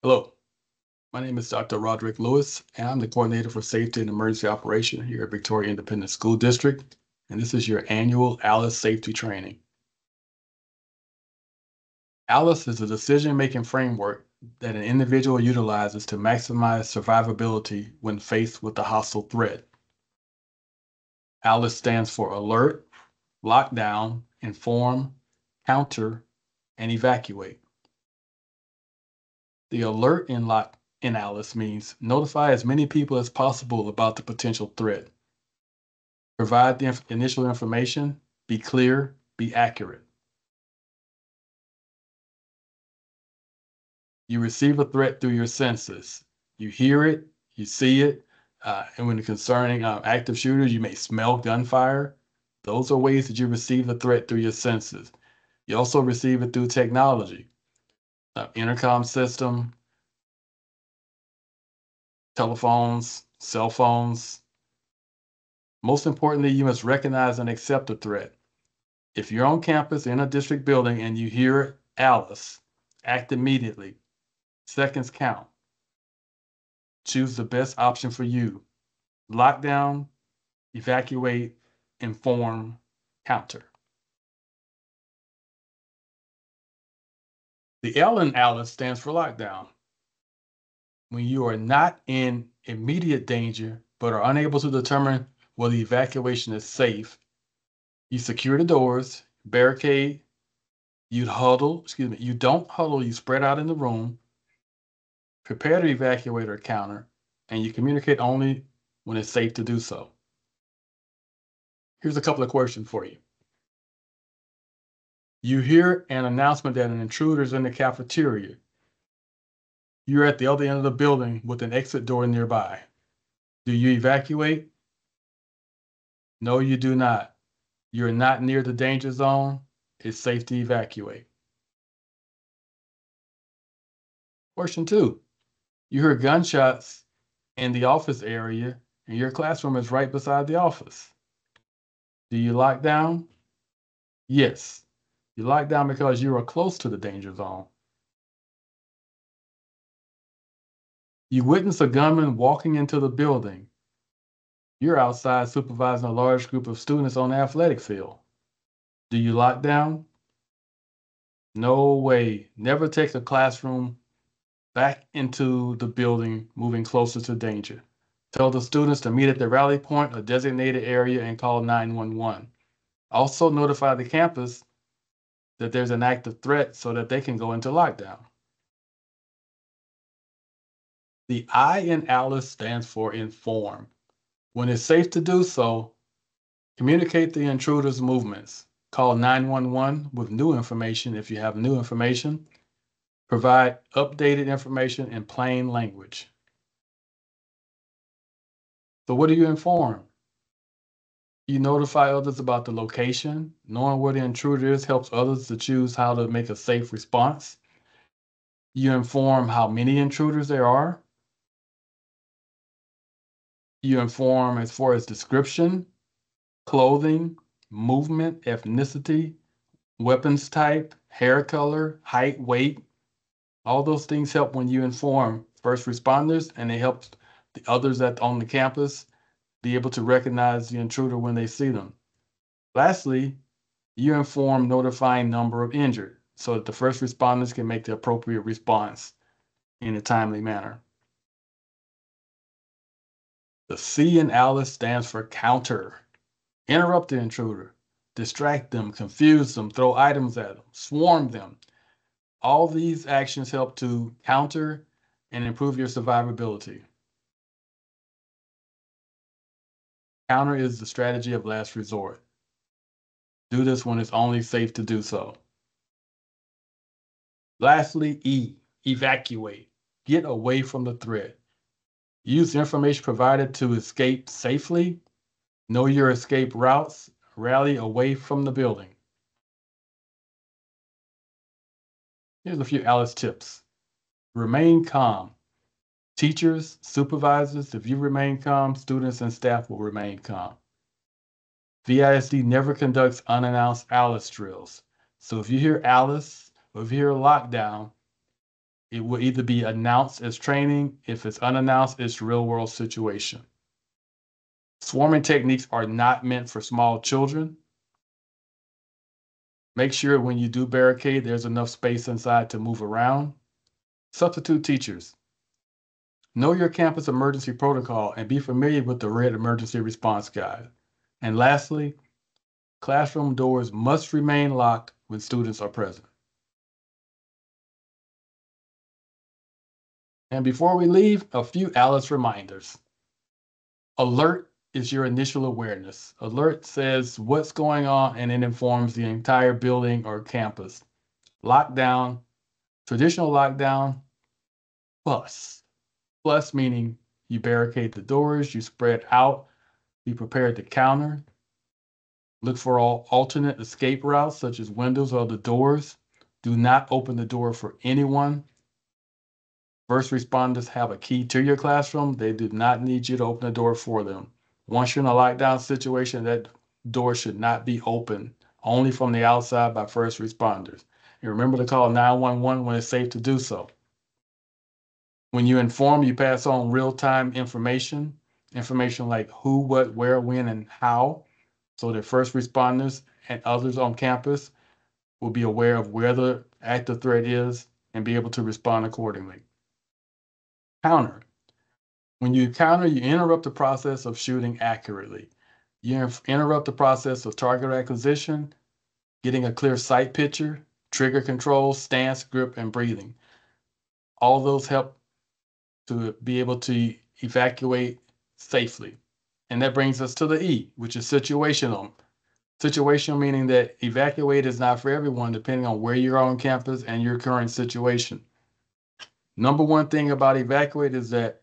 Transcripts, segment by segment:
Hello, my name is Dr. Roderick Lewis, and I'm the coordinator for safety and emergency operation here at Victoria Independent School District, and this is your annual ALICE safety training. ALICE is a decision-making framework that an individual utilizes to maximize survivability when faced with a hostile threat. ALICE stands for Alert, Lockdown, Inform, Counter, and Evacuate. The alert in ALICE means notify as many people as possible about the potential threat. Provide the initial information, be clear, be accurate. You receive a threat through your senses. You hear it, you see it, and when concerning active shooters, you may smell gunfire. Those are ways that you receive a threat through your senses. You also receive it through technology, intercom system, telephones, cell phones. Most importantly, you must recognize and accept the threat. If you're on campus in a district building and you hear ALICE, act immediately. Seconds count. Choose the best option for you. Lockdown, evacuate, inform, counter. The L in ALICE stands for lockdown. When you are not in immediate danger but are unable to determine whether evacuation is safe, you secure the doors, barricade, you don't huddle, you spread out in the room, prepare to evacuate or counter, and you communicate only when it's safe to do so. Here's a couple of questions for you. You hear an announcement that an intruder is in the cafeteria. You're at the other end of the building with an exit door nearby. Do you evacuate? No, you do not. You're not near the danger zone. It's safe to evacuate. Question 2. You hear gunshots in the office area and your classroom is right beside the office. Do you lock down? Yes. You lock down because you are close to the danger zone. You witness a gunman walking into the building. You're outside supervising a large group of students on the athletic field. Do you lock down? No way. Never take a classroom back into the building, moving closer to danger. Tell the students to meet at the rally point or designated area and call 911. Also notify the campus that there's an active threat so that they can go into lockdown. The I in ALICE stands for inform. When it's safe to do so, communicate the intruder's movements. Call 911 with new information if you have new information. Provide updated information in plain language. So what do you inform? You notify others about the location. Knowing where the intruder is helps others to choose how to make a safe response. You inform how many intruders there are. You inform as far as description, clothing, movement, ethnicity, weapons type, hair color, height, weight. All those things help when you inform first responders, and they help the others on the campus be able to recognize the intruder when they see them. Lastly, you inform notifying number of injured so that the first responders can make the appropriate response in a timely manner. The C in ALICE stands for counter. Interrupt the intruder, distract them, confuse them, throw items at them, swarm them. All these actions help to counter and improve your survivability. Counter is the strategy of last resort. Do this when it's only safe to do so. Lastly, E, evacuate. Get away from the threat. Use information provided to escape safely. Know your escape routes. Rally away from the building. Here's a few ALICE tips. Remain calm. Teachers, supervisors, if you remain calm, students and staff will remain calm. VISD never conducts unannounced ALICE drills. So if you hear ALICE or if you hear lockdown, It will either be announced as training. If it's unannounced, it's real world situation. Swarming techniques are not meant for small children. Make sure when you do barricade, there's enough space inside to move around. Substitute teachers. Know your campus emergency protocol and be familiar with the Red Emergency Response Guide. And lastly, classroom doors must remain locked when students are present. And before we leave, a few ALICE reminders. Alert is your initial awareness. Alert says what's going on and it informs the entire building or campus. Lockdown, traditional lockdown, plus. Plus meaning you barricade the doors, you spread out, be prepared to counter. Look for all alternate escape routes such as windows or the doors. Do not open the door for anyone. First responders have a key to your classroom. They do not need you to open the door for them. Once you're in a lockdown situation, that door should not be open, only from the outside by first responders. And remember to call 911 when it's safe to do so. When you inform, you pass on real-time information like who, what, where, when, and how, so that first responders and others on campus will be aware of where the active threat is and be able to respond accordingly. Counter. When you counter, you interrupt the process of shooting accurately. You interrupt the process of target acquisition, getting a clear sight picture, trigger control, stance, grip, and breathing. All those help to be able to evacuate safely. And that brings us to the E, which is situational. Situational meaning that evacuate is not for everyone, depending on where you're on campus and your current situation. Number one thing about evacuate is that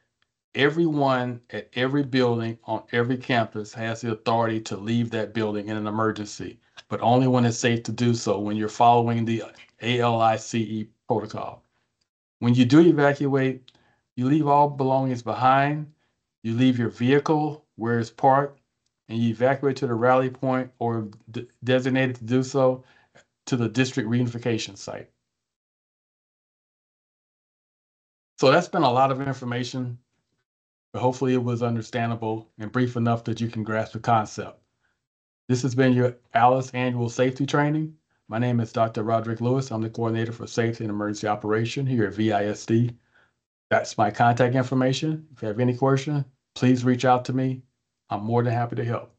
everyone at every building on every campus has the authority to leave that building in an emergency, but only when it's safe to do so, when you're following the ALICE protocol. When you do evacuate, you leave all belongings behind, you leave your vehicle where it's parked, and you evacuate to the rally point or designated to do so to the district reunification site. So that's been a lot of information, but hopefully it was understandable and brief enough that you can grasp the concept. This has been your ALICE Annual Safety Training. My name is Dr. Roderick Lewis. I'm the Coordinator for Safety and Emergency Operation here at VISD. That's my contact information. If you have any question, please reach out to me. I'm more than happy to help.